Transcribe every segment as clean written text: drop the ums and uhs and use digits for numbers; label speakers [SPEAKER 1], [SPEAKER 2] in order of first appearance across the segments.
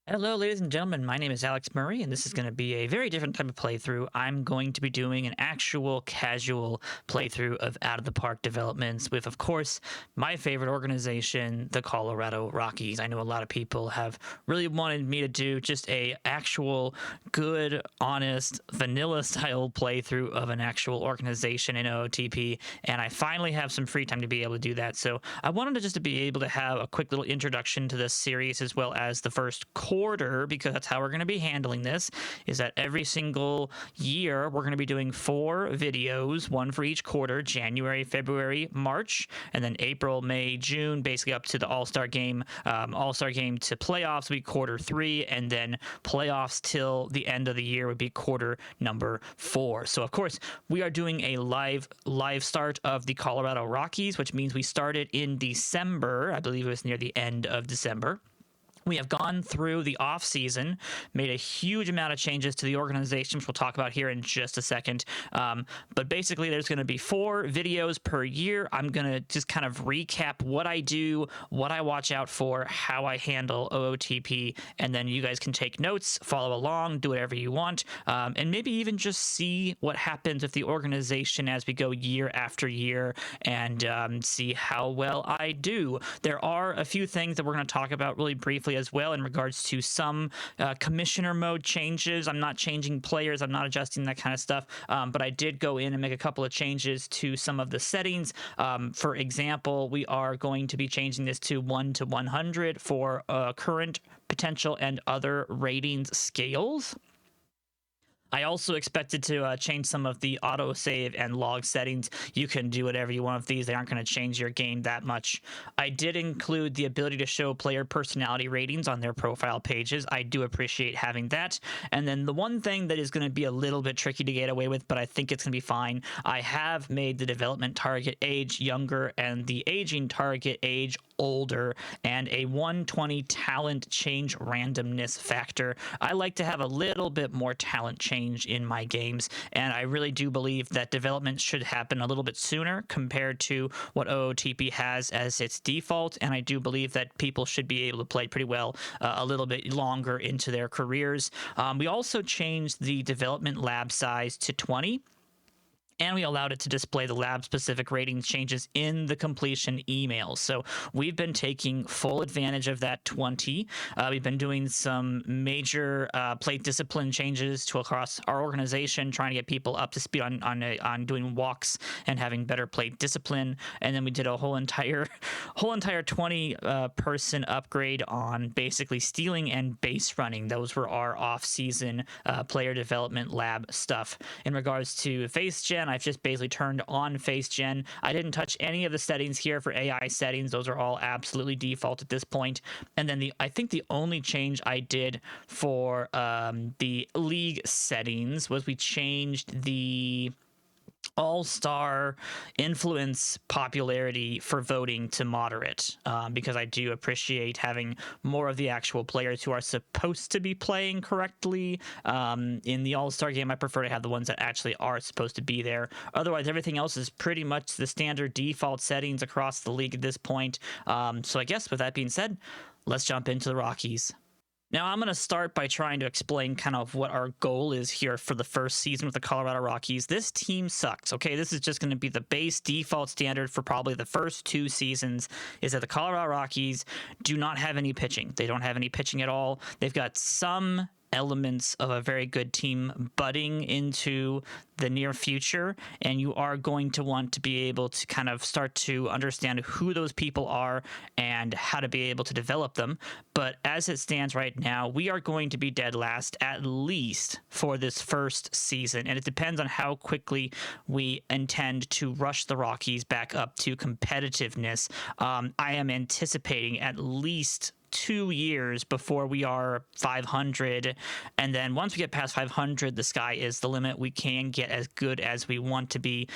[SPEAKER 1] Hello, ladies and gentlemen. My name is Alex Murray, and this is going to be a very different type of playthrough. I'm going to be doing an actual casual playthrough of Out of the Park developments with, of course, my favorite organization, the Colorado Rockies. I know a lot of people have really wanted me to do just a actual good, honest, vanilla-style playthrough of an actual organization in OOTP, and I finally have some free time to be able to do that. So I wanted to just to be able to have a quick little introduction to this series as well as the first quarter, because that's how we're going to be handling this, is that every single year we're going to be doing 4 videos, one for each quarter: January, February, March, and then April, May, June, basically up to the all-star game. All-star game to playoffs would be quarter 3, and then playoffs till the end of the year would be quarter number 4. So of course we are doing a live start of the Colorado Rockies, which means we started in December. I believe it was near the end of December. We have gone through the off season, made a huge amount of changes to the organization, which we'll talk about here in just a second. But basically, there's going to be 4 videos per year. I'm going to just kind of recap what I do, what I watch out for, how I handle OOTP, and then you guys can take notes, follow along, do whatever you want, and maybe even just see what happens with the organization as we go year after year and see how well I do. There are a few things that we're going to talk about really briefly as well in regards to some commissioner mode changes. I'm not changing players, I'm not adjusting that kind of stuff, but I did go in and make a couple of changes to some of the settings. For example, we are going to be changing this to 1 to 100 for current, potential, and other ratings scales. I also expected to change some of the autosave and log settings. You can do whatever you want with these. They aren't going to change your game that much. I did include the ability to show player personality ratings on their profile pages. I do appreciate having that. And then the one thing that is going to be a little bit tricky to get away with, but I think it's going to be fine, I have made the development target age younger and the aging target age older, and a 120 talent change randomness factor. I like to have a little bit more talent change in my games, and I really do believe that development should happen a little bit sooner compared to what OOTP has as its default, and I do believe that people should be able to play pretty well a little bit longer into their careers. We also changed the development lab size to 20. And we allowed it to display the lab-specific ratings changes in the completion emails. So we've been taking full advantage of that 20. We've been doing some major plate discipline changes to across our organization, trying to get people up to speed on doing walks and having better plate discipline. And then we did a whole entire 20 person upgrade on basically stealing and base running. Those were our off-season player development lab stuff. In regards to face gen, I've just basically turned on face gen. I didn't touch any of the settings here for AI settings. Those are all absolutely default at this point. And then I think the only change I did for the league settings was we changed the all-star influence popularity for voting to moderate, because I do appreciate having more of the actual players who are supposed to be playing correctly. In the all-star game, I prefer to have the ones that actually are supposed to be there. Otherwise, everything else is pretty much the standard default settings across the league at this point. So I guess with that being said, let's jump into the Rockies. Now, I'm going to start by trying to explain kind of what our goal is here for the first season with the Colorado Rockies. This team sucks, okay? This is just going to be the base default standard for probably the first 2 seasons, is that the Colorado Rockies do not have any pitching. They don't have any pitching at all. They've got some elements of a very good team budding into the near future, and you are going to want to be able to kind of start to understand who those people are and how to be able to develop them. But as it stands right now, we are going to be dead last at least for this first season, and it depends on how quickly we intend to rush the Rockies back up to competitiveness. I am anticipating at least 2 years before we are 500, and then once we get past 500, the sky is the limit. We can get as good as we want to be,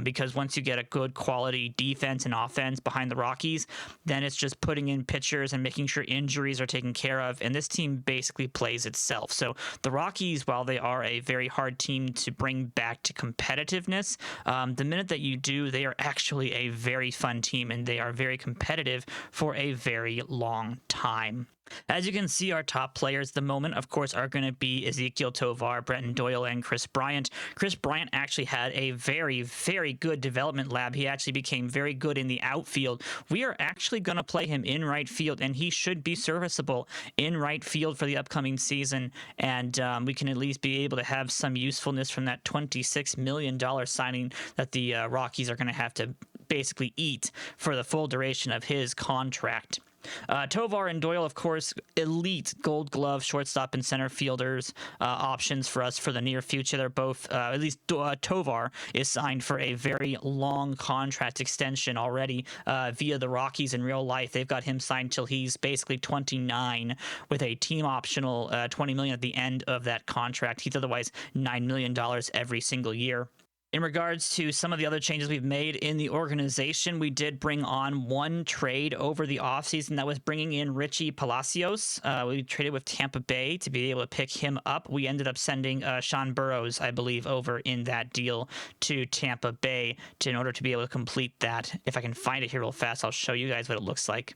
[SPEAKER 1] because once you get a good quality defense and offense behind the Rockies, then it's just putting in pitchers and making sure injuries are taken care of, and this team basically plays itself. So the Rockies, while they are a very hard team to bring back to competitiveness, the minute that you do, they are actually a very fun team, and they are very competitive for a very long time. time. As you can see, our top players at the moment, of course, are going to be Ezekiel Tovar, Brenton Doyle, and Chris Bryant. Chris Bryant actually had a very, very good development lab. He actually became very good in the outfield. We are actually going to play him in right field, and he should be serviceable in right field for the upcoming season. And we can at least be able to have some usefulness from that $26 million signing that the Rockies are going to have to basically eat for the full duration of his contract. Tovar and Doyle, of course, elite Gold Glove shortstop and center fielders options for us for the near future. They're both, at least Tovar is signed for a very long contract extension already via the Rockies in real life. They've got him signed till he's basically 29 with a team optional $20 million at the end of that contract. He's otherwise $9 million every single year. In regards to some of the other changes we've made in the organization, we did bring on one trade over the offseason. That was bringing in Richie Palacios. We traded with Tampa Bay to be able to pick him up. We ended up sending Sean Burrows, I believe, over in that deal to Tampa Bay in order to be able to complete that. If I can find it here real fast, I'll show you guys what it looks like.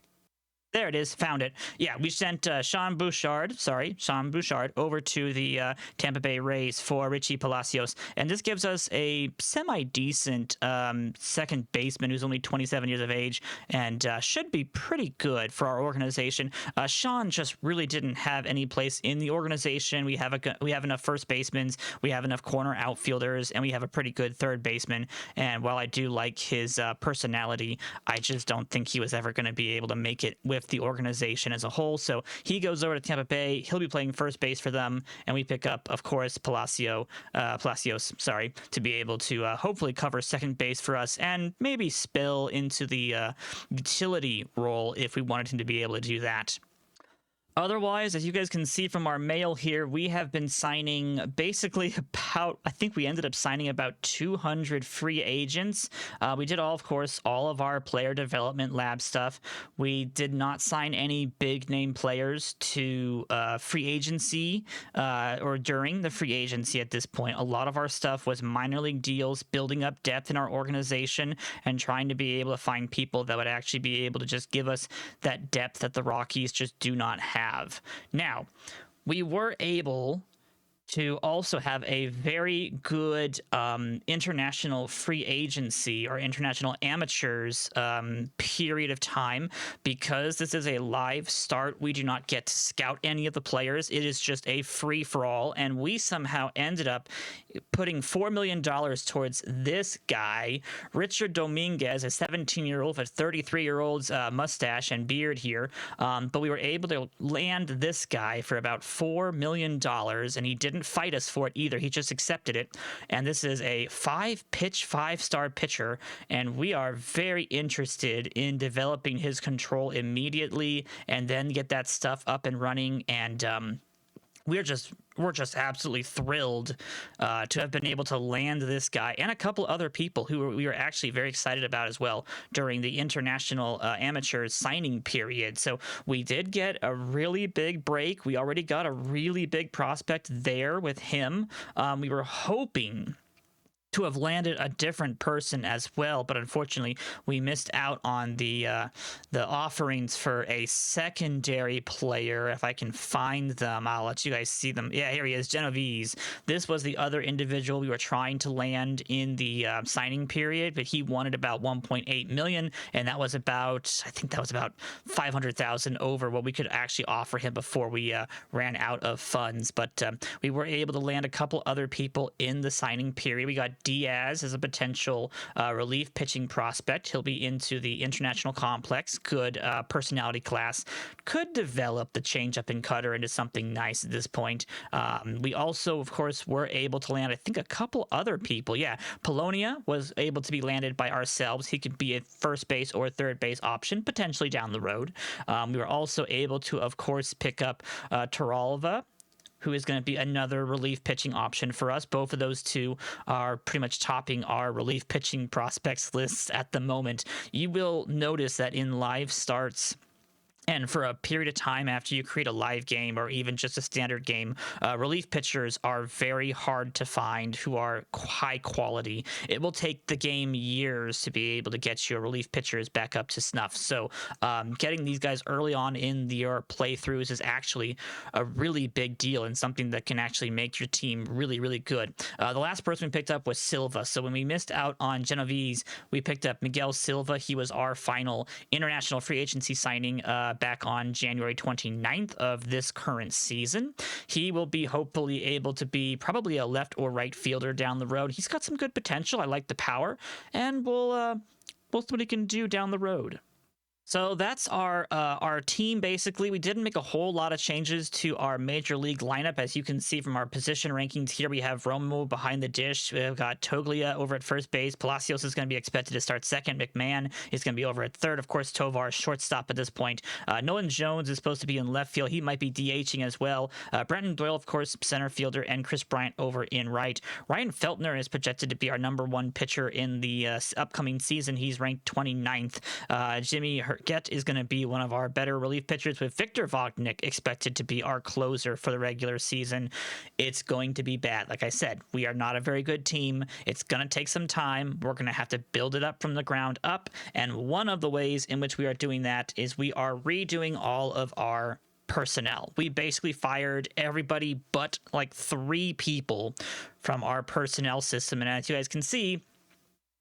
[SPEAKER 1] There it is. Found it. Yeah, we sent Sean Bouchard over to the Tampa Bay Rays for Richie Palacios. And this gives us a semi-decent second baseman who's only 27 years of age and should be pretty good for our organization. Sean just really didn't have any place in the organization. We have enough first basemen, we have enough corner outfielders, and we have a pretty good third baseman. And while I do like his personality, I just don't think he was ever going to be able to make it with the organization as a whole. So he goes over to Tampa Bay. He'll be playing first base for them, and we pick up, of course, Palacios, to be able to hopefully cover second base for us and maybe spill into the utility role if we wanted him to be able to do that. Otherwise, as you guys can see from our mail here, we have been signing basically I think we ended up signing about 200 free agents. We did of course, all of our player development lab stuff. We did not sign any big name players to free agency or during the free agency at this point. A lot of our stuff was minor league deals, building up depth in our organization and trying to be able to find people that would actually be able to just give us that depth that the Rockies just do not have. Now, we were able to also have a very good international free agency or international amateurs period of time. Because this is a live start, we do not get to scout any of the players. It is just a free-for-all, and we somehow ended up putting $4 million towards this guy, Richard Dominguez, a 17-year-old with a 33-year-old's mustache and beard here. But we were able to land this guy for about $4 million, and he didn't fight us for it either. He just accepted it. And this is a 5-pitch, 5-star pitcher, and we are very interested in developing his control immediately and then get that stuff up and running. And we're just absolutely thrilled to have been able to land this guy and a couple other people who we were actually very excited about as well during the international amateurs signing period. So we did get a really big break. We already got a really big prospect there with him. We were hoping to have landed a different person as well, but unfortunately we missed out on the offerings for a secondary player. If I can find them, I'll let you guys see them. Yeah, here he is, Genovese. This was the other individual we were trying to land in the signing period, but he wanted about 1.8 million, and that was about, I think that was about 500,000 over what we could actually offer him before we ran out of funds. But we were able to land a couple other people in the signing period. We got Diaz as a potential relief pitching prospect. He'll be into the international complex. Good personality class. Could develop the changeup and cutter into something nice at this point. We also, of course, were able to land, I think, a couple other people. Yeah, Polonia was able to be landed by ourselves. He could be a first base or third base option, potentially down the road. We were also able to, of course, pick up Taralva, who is going to be another relief pitching option for us. Both of those two are pretty much topping our relief pitching prospects lists at the moment. You will notice that in live starts, And for a period of time after you create a live game or even just a standard game, relief pitchers are very hard to find who are high quality. It will take the game years to be able to get your relief pitchers back up to snuff. So getting these guys early on in your playthroughs is actually a really big deal and something that can actually make your team really, really good. The last person we picked up was Silva. So when we missed out on Genovese, we picked up Miguel Silva. He was our final international free agency signing back on January 29th of this current season. He will be hopefully able to be probably a left or right fielder down the road. He's got some good potential. I like the power, and we'll see what he can do down the road. So that's our team. Basically, we didn't make a whole lot of changes to our major league lineup. As you can see from our position rankings here, we have Romo behind the dish. We've got Toglia over at first base. Palacios is going to be expected to start second. McMahon is going to be over at third. Of course, Tovar shortstop at this point. Nolan Jones is supposed to be in left field. He might be DHing as well. Brenton Doyle, of course, center fielder, and Chris Bryant over in right. Ryan Feltner is projected to be our number one pitcher in the upcoming season. He's ranked 29th. Jimmy Get is going to be one of our better relief pitchers, with Victor Vognick expected to be our closer for the regular season. It's going to be bad. Like I said, we are not a very good team. It's going to take some time. We're going to have to build it up from the ground up. And one of the ways in which we are doing that is we are redoing all of our personnel. We basically fired everybody but like 3 people from our personnel system. And as you guys can see,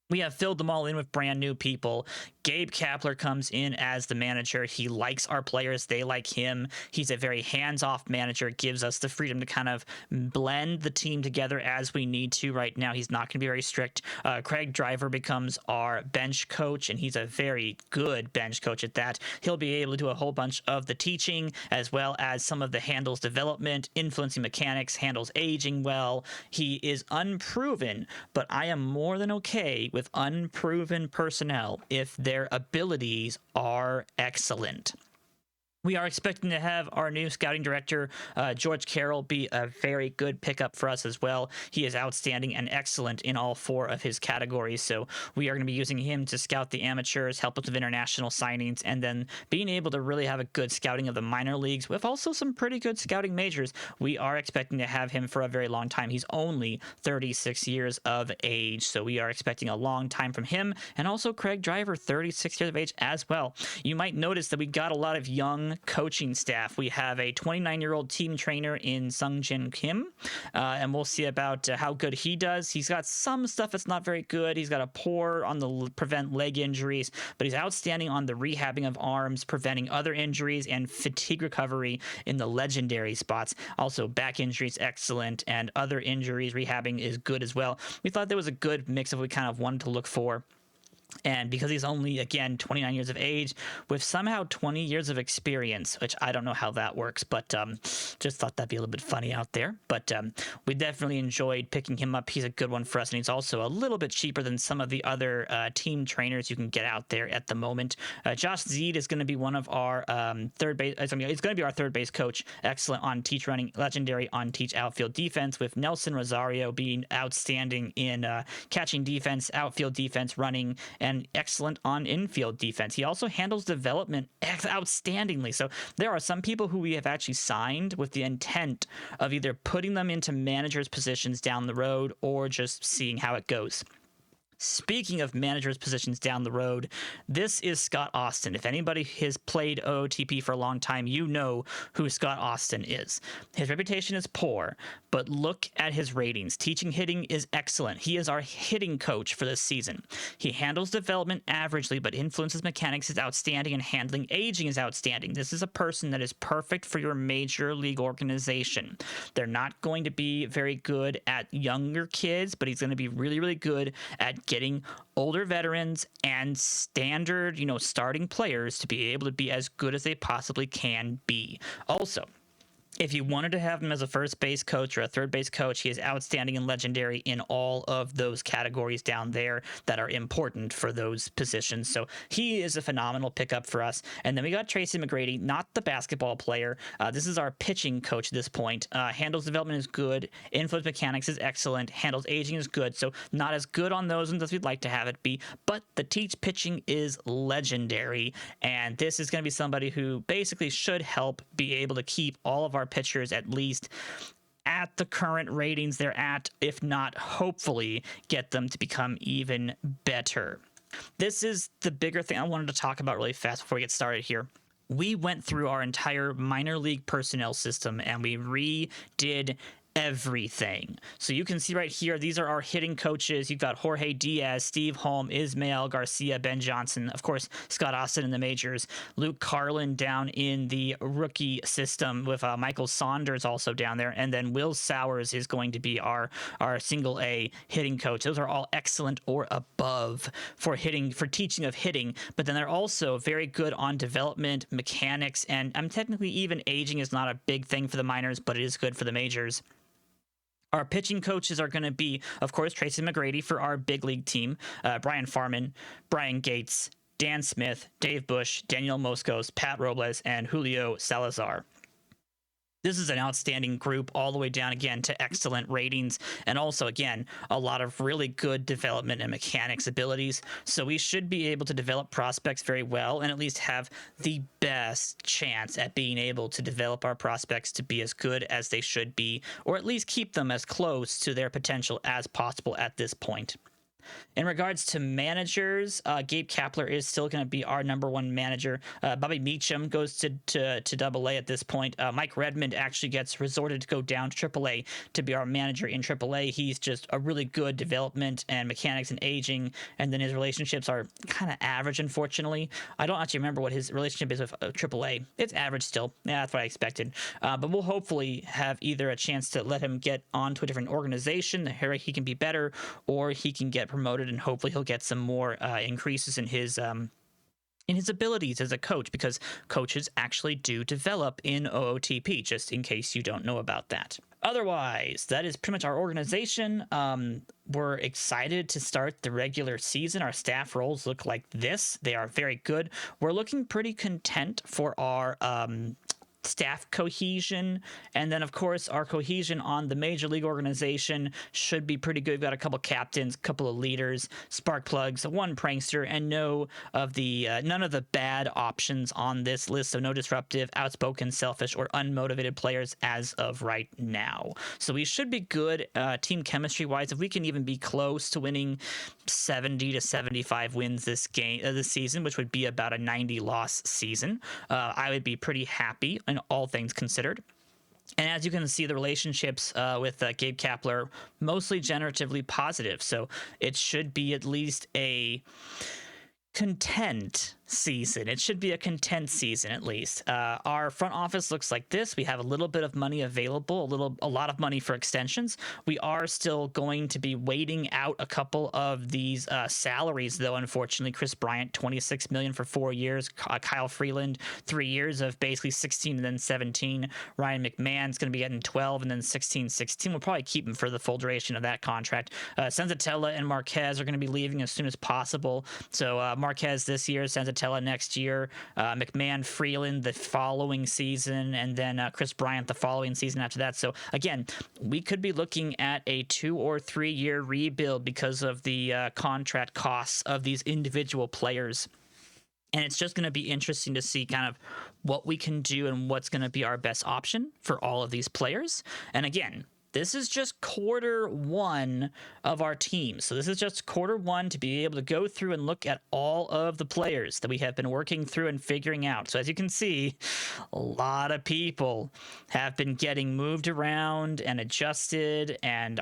[SPEAKER 1] we have filled them all in with brand new people. Gabe Kapler comes in as the manager. He likes our players. They like him. He's a very hands-off manager, gives us the freedom to kind of blend the team together as we need to. Right now, he's not going to be very strict. Craig Driver becomes our bench coach, and he's a very good bench coach at that. He'll be able to do a whole bunch of the teaching, as well as some of the handles development, influencing mechanics, handles aging well. He is unproven, but I am more than okay with unproven personnel if their abilities are excellent. We are expecting to have our new scouting director, George Carroll, be a very good pickup for us as well. He is outstanding and excellent in all 4 of his categories, so we are going to be using him to scout the amateurs, help us with international signings, and then being able to really have a good scouting of the minor leagues with also some pretty good scouting majors. We are expecting to have him for a very long time. He's only 36 years of age, so we are expecting a long time from him, and also Craig Driver, 36 years of age as well. You might notice that we got a lot of young coaching staff. We have a 29-year-old team trainer in Sungjin Kim, and we'll see about how good he does. He's got some stuff that's not very good. He's got a poor on the prevent leg injuries, but he's outstanding on the rehabbing of arms, preventing other injuries, and fatigue recovery in the legendary spots. Also, back injuries, excellent, and other injuries, rehabbing is good as well. We thought there was a good mix of what we kind of wanted to look for. And because he's only, again, 29 years of age, with somehow 20 years of experience, which I don't know how that works, but just thought that'd be a little bit funny out there. But we definitely enjoyed picking him up. He's a good one for us, and he's also a little bit cheaper than some of the other team trainers you can get out there at the moment. Josh Zeed is going to be one of our third base. He's going to be our third base coach. Excellent on teach running, legendary on teach outfield defense, with Nelson Rosario being outstanding in catching defense, outfield defense, running, and excellent on infield defense. He also handles development outstandingly. So there are some people who we have actually signed with the intent of either putting them into managers' positions down the road or just seeing how it goes. Speaking of managers' positions down the road, this is Scott Austin. If anybody has played OOTP for a long time, you know who Scott Austin is. His reputation is poor, but look at his ratings. Teaching hitting is excellent. He is our hitting coach for this season. He handles development averagely, but influences mechanics is outstanding, and handling aging is outstanding. This is a person that is perfect for your major league organization. They're not going to be very good at younger kids, but he's going to be really, really good at getting older veterans and standard, starting players to be able to be as good as they possibly can be. Also, If you wanted to have him as a first base coach or a third base coach, he is outstanding and legendary in all of those categories down there that are important for those positions. So he is a phenomenal pickup for us. And then we got Tracy McGrady, not the basketball player. This is our pitching coach at this point. Handles development is good. Influence mechanics is excellent. Handles aging is good. So not as good on those ones as we'd like to have it be, but the teach pitching is legendary. And this is going to be somebody who basically should help be able to keep all of our pitchers at least at the current ratings they're at, if not hopefully get them to become even better. This is the bigger thing I wanted to talk about really fast before we get started here. We went through our entire minor league personnel system and we redid everything. So you can see right here, these are our hitting coaches. You've got Jorge Diaz, Steve Holm, Ismael Garcia, Ben Johnson, of course, Scott Austin in the majors, Luke Carlin down in the rookie system with Michael Saunders also down there. And then Will Sowers is going to be our single A hitting coach. Those are all excellent or above for teaching of hitting, but then they're also very good on development, mechanics, and technically even aging is not a big thing for the minors, but it is good for the majors. Our pitching coaches are going to be, of course, Tracy McGrady for our big league team, Brian Farman, Brian Gates, Dan Smith, Dave Bush, Daniel Moscos, Pat Robles, and Julio Salazar. This is an outstanding group all the way down, again, to excellent ratings and also, again, a lot of really good development and mechanics abilities. So we should be able to develop prospects very well and at least have the best chance at being able to develop our prospects to be as good as they should be, or at least keep them as close to their potential as possible at this point. In regards to managers, Gabe Kapler is still going to be our number one manager. Bobby Meacham goes to Double A at this point. Mike Redmond actually gets resorted to go down to Triple A to be our manager in Triple A. He's just a really good development and mechanics and aging, and then his relationships are kind of average, unfortunately. I don't actually remember what his relationship is with Triple A. It's average still. Yeah, that's what I expected. But we'll hopefully have either a chance to let him get onto a different organization where he can be better, or he can get promoted and hopefully he'll get some more increases in his abilities as a coach, because coaches actually do develop in OOTP, just in case you don't know about that. Otherwise, that is pretty much our organization. We're excited to start the regular season. Our staff roles look like this. They are very good. We're looking pretty content for our staff cohesion, and then of course our cohesion on the major league organization should be pretty good. We've got a couple captains, a couple of leaders, spark plugs, one prankster, and none of the bad options on this list. So no disruptive, outspoken, selfish, or unmotivated players as of right now. So we should be good team chemistry wise. If we can even be close to winning 70 to 75 wins this season, which would be about a 90 loss season, I would be pretty happy in all things considered. And as you can see, the relationships with Gabe Kapler, mostly generatively positive. So it should be at least a content season. It should be a content season at least. Our front office looks like this. We have a little bit of money available, a lot of money for extensions. We are still going to be waiting out a couple of these salaries, though. Unfortunately, Chris Bryant, $26 million for 4 years. Kyle Freeland, 3 years of basically 16 and then 17. Ryan McMahon's going to be getting 12 and then 16. We'll probably keep him for the full duration of that contract. Senzatella and Marquez are going to be leaving as soon as possible. So Marquez this year, Senzatella next year, McMahon, Freeland the following season, and then Chris Bryant the following season after that. So again, we could be looking at a 2 or 3 year rebuild because of the contract costs of these individual players. And it's just going to be interesting to see kind of what we can do and what's going to be our best option for all of these players. And again, this is just quarter one of our team. So this is just quarter one to be able to go through and look at all of the players that we have been working through and figuring out. So as you can see, a lot of people have been getting moved around and adjusted, and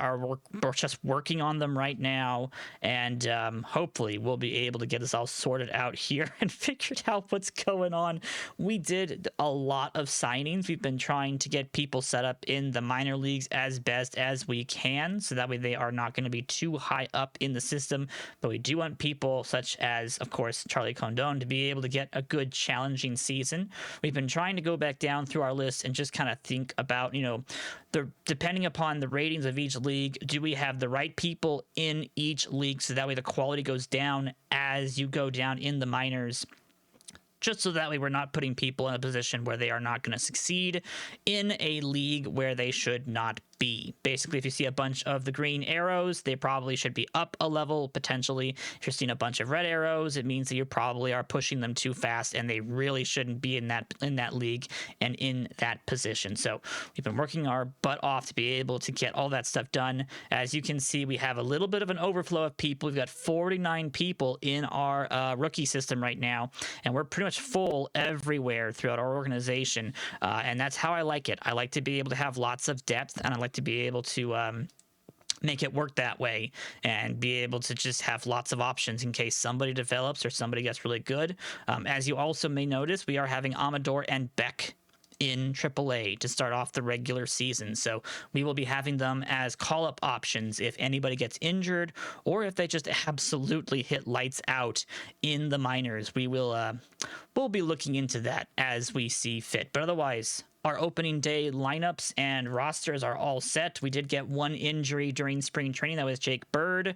[SPEAKER 1] we're just working on them right now. And hopefully we'll be able to get this all sorted out here and figured out what's going on. We did a lot of signings. We've been trying to get people set up in the minor leagues as as best as we can, so that way they are not going to be too high up in the system. But we do want people such as, of course, Charlie Condon to be able to get a good challenging season. We've been trying to go back down through our list and just kind of think about, depending upon the ratings of each league, do we have the right people in each league, so that way the quality goes down as you go down in the minors, just so that way we're not putting people in a position where they are not going to succeed in a league where they should not be. Basically, if you see a bunch of the green arrows, they probably should be up a level potentially. If you're seeing a bunch of red arrows, it means that you probably are pushing them too fast, and they really shouldn't be in that league and in that position. So we've been working our butt off to be able to get all that stuff done. As you can see, we have a little bit of an overflow of people. We've got 49 people in our rookie system right now, and we're pretty much full everywhere throughout our organization. And that's how I like it. I like to be able to have lots of depth, and I like to be able to make it work that way and be able to just have lots of options in case somebody develops or somebody gets really good. As you also may notice, we are having Amador and Beck in AAA to start off the regular season. So we will be having them as call-up options if anybody gets injured or if they just absolutely hit lights out in the minors. We'll be looking into that as we see fit. But otherwise, our opening day lineups and rosters are all set. We did get one injury during spring training. That was Jake Bird.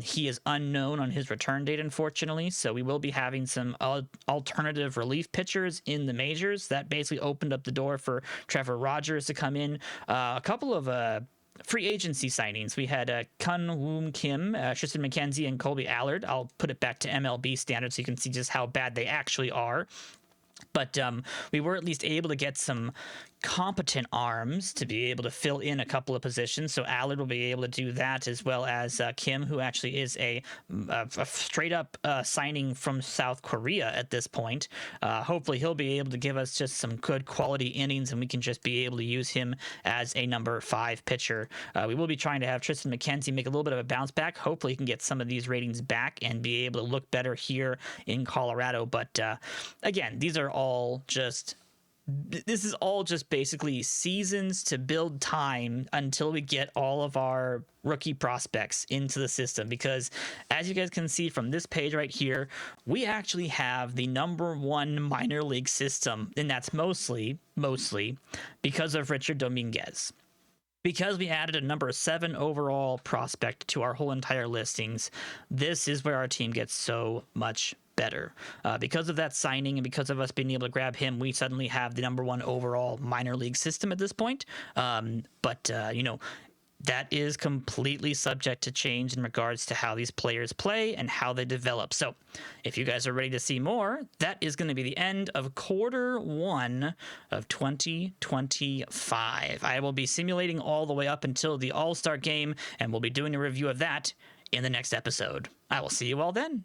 [SPEAKER 1] He is unknown on his return date, unfortunately. So we will be having some alternative relief pitchers in the majors. That basically opened up the door for Trevor Rogers to come in. A couple of free agency signings. We had Kun Woon Kim, Tristan McKenzie, and Colby Allard. I'll put it back to MLB standards so you can see just how bad they actually are. But we were at least able to get some competent arms to be able to fill in a couple of positions. So Allard will be able to do that, as well as Kim, who actually is a straight up signing from South Korea at this point. Hopefully he'll be able to give us just some good quality innings, and we can just be able to use him as a number 5 pitcher. We will be trying to have Tristan McKenzie make a little bit of a bounce back. Hopefully he can get some of these ratings back and be able to look better here in Colorado. But again, this is all just basically seasons to build time until we get all of our rookie prospects into the system, because as you guys can see from this page right here, we actually have the number 1 minor league system, and that's mostly because of Richard Dominguez. Because we added a number 7 overall prospect to our whole entire listings, this is where our team gets so much better. Because of that signing and because of us being able to grab him, we suddenly have the number 1 overall minor league system at this point. That is completely subject to change in regards to how these players play and how they develop. So if you guys are ready to see more, that is going to be the end of quarter 1 of 2025. I will be simulating all the way up until the All-Star game, and we'll be doing a review of that in the next episode. I will see you all then.